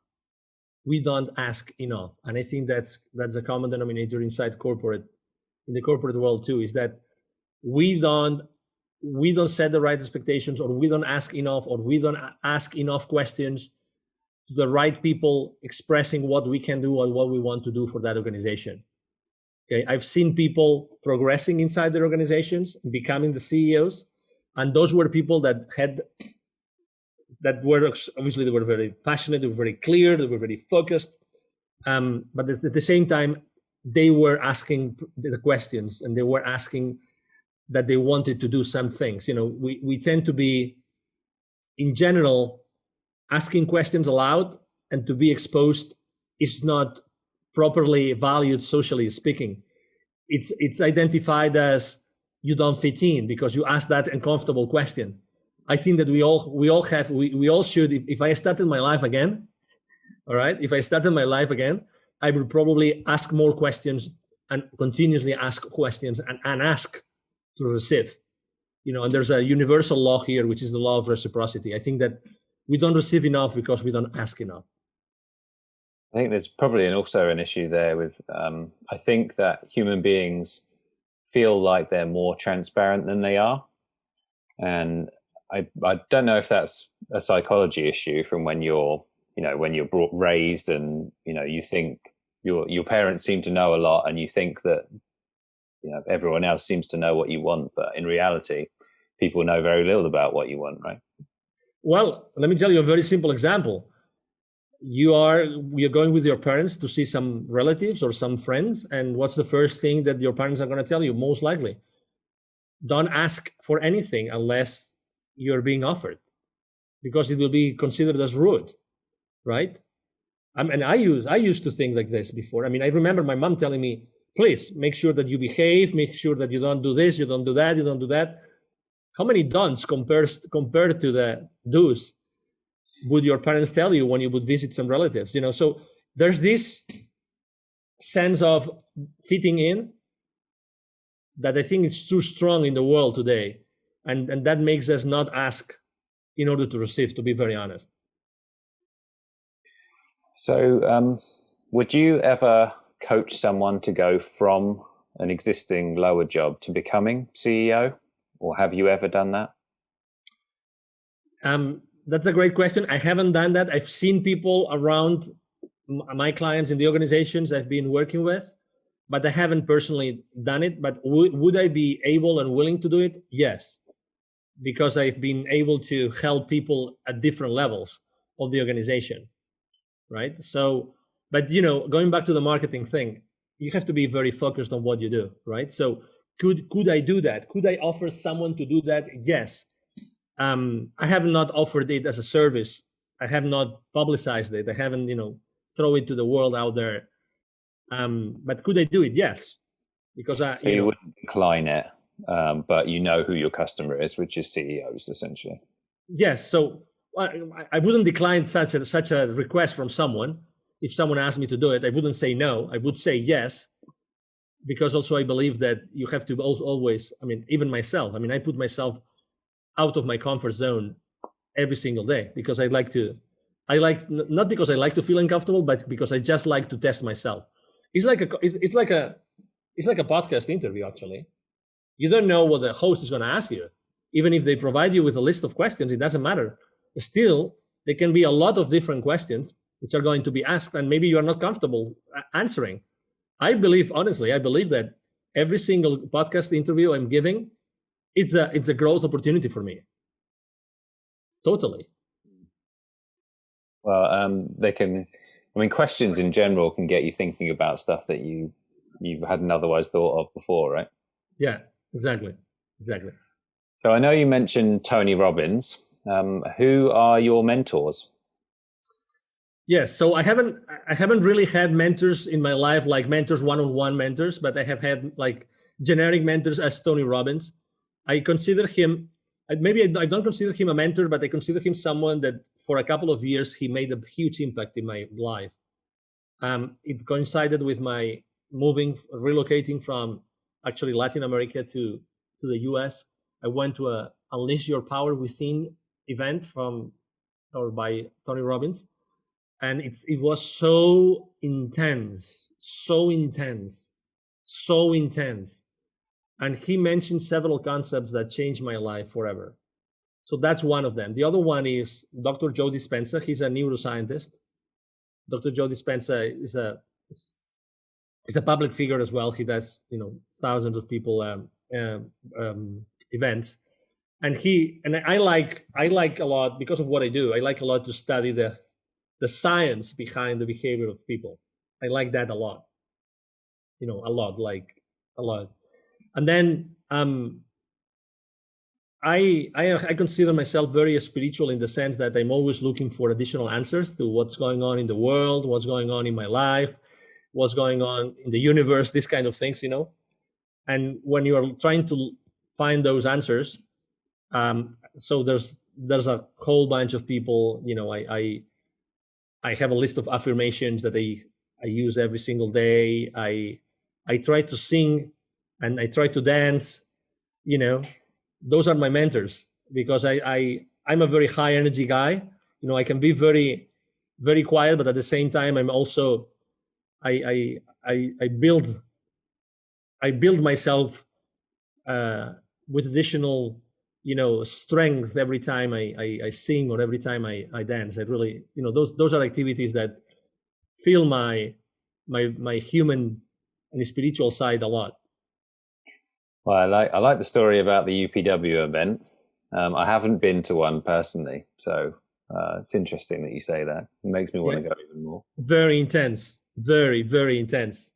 B: We don't ask enough, and I think that's a common denominator inside in the corporate world too, is that we don't set the right expectations, or we don't ask enough, or we don't ask enough questions to the right people expressing what we can do and what we want to do for that organization. Okay, I've seen people progressing inside their organizations, becoming the CEOs, and those were people that were obviously, they were very passionate, they were very clear, they were very focused, but at the same time, they were asking the questions, and they were asking that they wanted to do some things. We tend to be, in general, asking questions aloud and to be exposed is not properly valued, socially speaking. It's identified as you don't fit in because you ask that uncomfortable question. I think that we all should. If I started my life again, all right, if I started my life again, I would probably ask more questions and continuously ask questions, and ask to receive. And there's a universal law here, which is the law of reciprocity. I think that we don't receive enough because we don't ask enough.
A: I think there's probably also an issue there with, I think that human beings feel like they're more transparent than they are. And I don't know if that's a psychology issue from when you're, when you're raised, and you think your parents seem to know a lot, and you think that everyone else seems to know what you want, but in reality, people know very little about what you want, right?
B: Well, let me tell you a very simple example. You're going with your parents to see some relatives or some friends, and what's the first thing that your parents are going to tell you? Most likely, don't ask for anything unless you're being offered, because it will be considered as rude, right? And I used to think like this before. I mean, I remember my mom telling me, please make sure that you behave, make sure that you don't do this, you don't do that, you don't do that. How many don'ts compared to the do's would your parents tell you when you would visit some relatives? So there's this sense of fitting in that I think is too strong in the world today, and that makes us not ask in order to receive, to be very honest.
A: So, would you ever coach someone to go from an existing lower job to becoming CEO, or have you ever done that?
B: That's a great question. I haven't done that. I've seen people around my clients in the organizations I've been working with, but I haven't personally done it. But would I be able and willing to do it? Yes, because I've been able to help people at different levels of the organization, right? So, but going back to the marketing thing, you have to be very focused on what you do, right? So, could I do that? Could I offer someone to do that? Yes. I have not offered it as a service. I have not publicized it. I haven't, throw it to the world out there. But could I do it? Yes, because
A: So you wouldn't decline it, but you know who your customer is, which is CEOs essentially.
B: Yes. So I wouldn't decline such a request from someone. If someone asked me to do it, I wouldn't say no. I would say yes, because also I believe that you have to always. I mean, even myself. I mean, I put myself out of my comfort zone every single day because not because I like to feel uncomfortable, but because I just like to test myself. It's like a podcast interview. Actually, you don't know what the host is going to ask you. Even if they provide you with a list of questions, it doesn't matter. Still, there can be a lot of different questions which are going to be asked, and maybe you are not comfortable answering. Honestly, I believe that every single podcast interview I'm giving, it's a growth opportunity for me. Totally.
A: Well, they can. I mean, questions in general can get you thinking about stuff that you hadn't otherwise thought of before, right?
B: Yeah, exactly.
A: So I know you mentioned Tony Robbins. Who are your mentors?
B: Yes, so I haven't really had mentors in my life, like mentors, one-on-one mentors, but I have had like generic mentors as Tony Robbins. I consider him, maybe I don't consider him a mentor, but I consider him someone that for a couple of years he made a huge impact in my life. It coincided with my relocating from actually Latin America to the US. I went to a Unleash Your Power Within event by Tony Robbins, and it was so intense, so intense. And he mentioned several concepts that changed my life forever. So that's one of them. The other one is Dr. Joe Dispenza. He's a neuroscientist. Dr. Joe Dispenza is a public figure as well. He does thousands of people events, and I like a lot because of what I do. I like a lot to study the science behind the behavior of people. I like that a lot. A lot. And then I consider myself very spiritual in the sense that I'm always looking for additional answers to what's going on in the world, what's going on in my life, what's going on in the universe, these kind of things. And when you are trying to find those answers, so there's a whole bunch of people. I have a list of affirmations that I use every single day. I try to sing and I try to dance. Those are my mentors because I'm a very high energy guy. I can be very, very quiet, but at the same time, I'm also I build myself with additional strength every time I sing or every time I dance. I really, those are activities that feel my human and spiritual side a lot.
A: Well, I like the story about the UPW event. I haven't been to one personally, so it's interesting that you say that. It makes me want to go even more.
B: Very intense, very, very intense.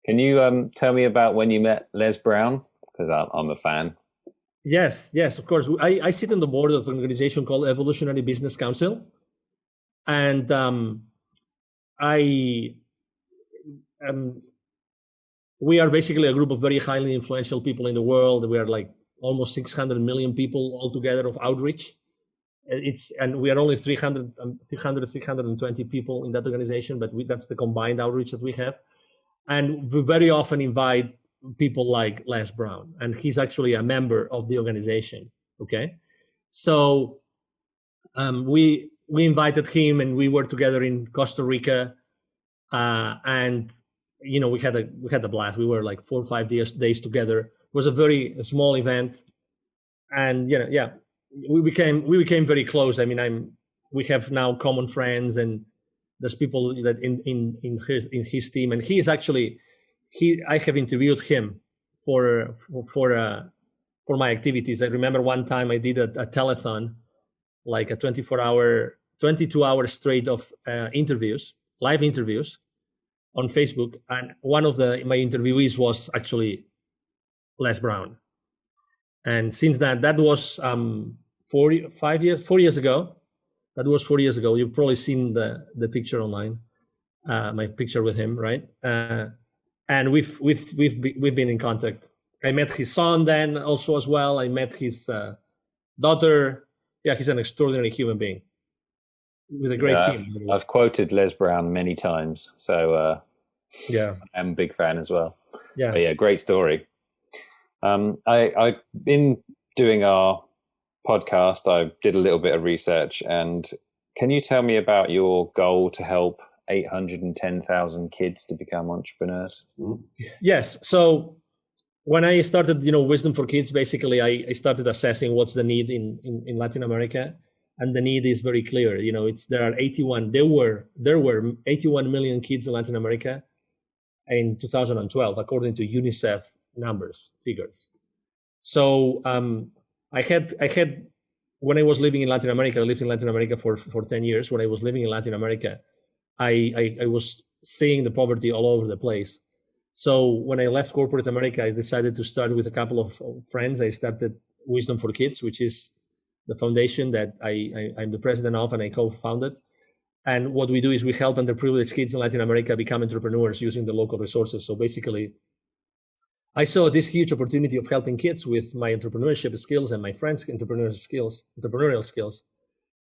A: Can you tell me about when you met Les Brown? Because I'm a fan.
B: Yes, of course. I sit on the board of an organization called Evolutionary Business Council, and we are basically a group of very highly influential people in the world. We are like almost 600 million people altogether of outreach. And we are only 320 people in that organization, but that's the combined outreach that we have. And we very often invite people like Les Brown, and he's actually a member of the organization. Okay, so we invited him, and we were together in Costa Rica, and we had a blast. We were like 4 or 5 days together. It was a very small event, and we became very close. I mean, we have now common friends, and there's people that in his team, and he is actually I have interviewed him for my activities. I remember one time I did a telethon, like a 22 hour straight of live interviews on Facebook, and one of my interviewees was actually Les Brown. And since that was 4 years ago. That was 4 years ago. You've probably seen the picture online, my picture with him, right? And we've been in contact. I met his son then also as well. I met his daughter. Yeah, he's an extraordinary human being with a great team.
A: I've quoted Les Brown many times, so I'm a big fan as well.
B: Yeah,
A: but yeah, great story. I've been doing our podcast. I did a little bit of research, and can you tell me about your goal to help 810,000 kids to become entrepreneurs?
B: Yes. So when I started, Wisdom for Kids, basically I started assessing what's the need in Latin America, and the need is very clear. There were 81 million kids in Latin America in 2012, according to UNICEF figures. So I had when I was living in Latin America, I lived in Latin America for 10 years. When I was living in Latin America, I was seeing the poverty all over the place. So when I left corporate America, I decided to start with a couple of friends. I started Wisdom for Kids, which is the foundation that I'm the president of, and I co-founded. And what we do is we help underprivileged kids in Latin America become entrepreneurs using the local resources. So basically, I saw this huge opportunity of helping kids with my entrepreneurship skills and my friends' entrepreneurial skills,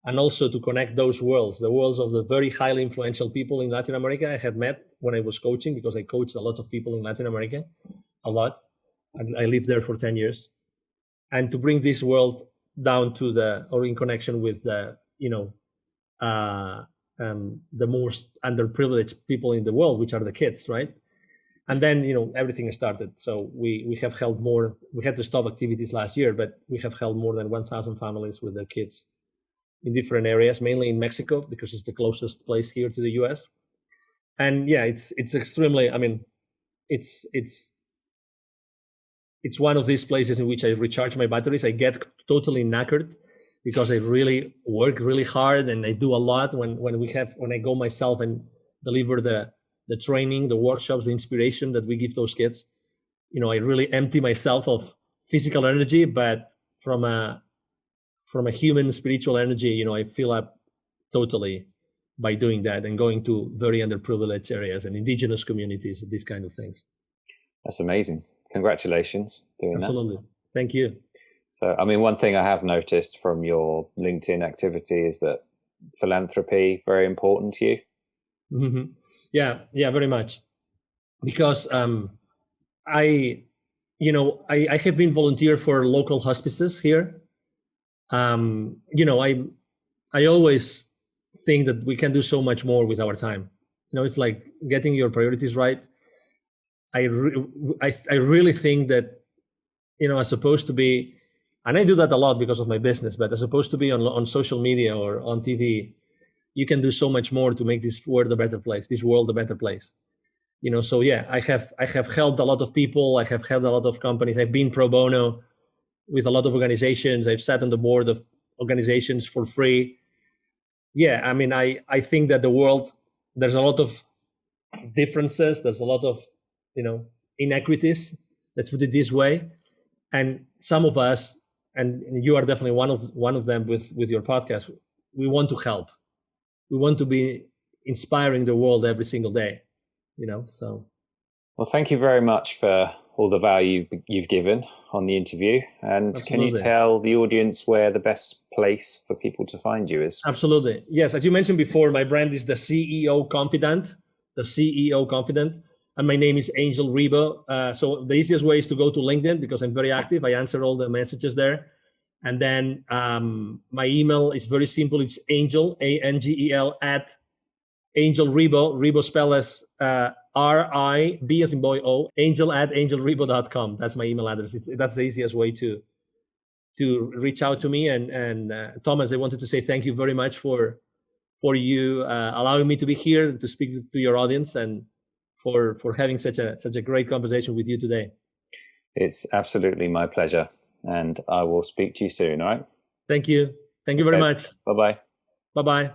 B: and also to connect those worlds, the worlds of the very highly influential people in Latin America I had met when I was coaching, because I coached a lot of people in Latin America, a lot. And I lived there for 10 years. And to bring this world down or in connection with the most underprivileged people in the world, which are the kids, right? And then, everything started. So we have held more, we had to stop activities last year, but we have held more than 1,000 families with their kids in different areas, mainly in Mexico, because it's the closest place here to the US. And yeah, it's extremely, I mean, it's one of these places in which I recharge my batteries. I get totally knackered because I really work really hard, and I do a lot when I go myself and deliver the training, the workshops, the inspiration that we give those kids. I really empty myself of physical energy, but from a human spiritual energy, I fill up totally by doing that and going to very underprivileged areas and indigenous communities, these kind of things.
A: That's amazing. Congratulations doing that.
B: Absolutely. Thank you.
A: So, I mean, one thing I have noticed from your LinkedIn activity is that philanthropy, very important to you.
B: Mm-hmm. Yeah, very much. Because I have been volunteer for local hospices here. I always think that we can do so much more with our time. It's like getting your priorities right. I really think that, as opposed to be And I do that a lot because of my business, but as opposed to be on social media or on TV, you can do so much more to make this world a better place, this world a better place. So yeah, I have helped a lot of people. I have helped a lot of companies. I've been pro bono with a lot of organizations. I've sat on the board of organizations for free. Yeah, I mean, I think that the world, there's a lot of differences. There's a lot of, inequities. Let's put it this way. And some of us, and you are definitely one of them with your podcast, we want to help. We want to be inspiring the world every single day. So.
A: Well, thank you very much for all the value you've given on the interview. And can you
B: Absolutely.
A: tell the audience where the best place for people to find you is?
B: Absolutely. Yes. As you mentioned before, my brand is the CEO Confident, and my name is Angel Ribo. So the easiest way is to go to LinkedIn because I'm very active. I answer all the messages there. And then my email is very simple. It's Angel, ANGEL, at Angel Ribo. Ribo spell as RIB as in boy O, Angel at angelribo.com. That's my email address. That's the easiest way to reach out to me. And Thomas, I wanted to say thank you very much for you allowing me to be here to speak to your audience, and for having such a great conversation with you today.
A: It's absolutely my pleasure, and I will speak to you soon. All right.
B: Thank you. Thank you very much.
A: Bye bye.
B: Bye bye.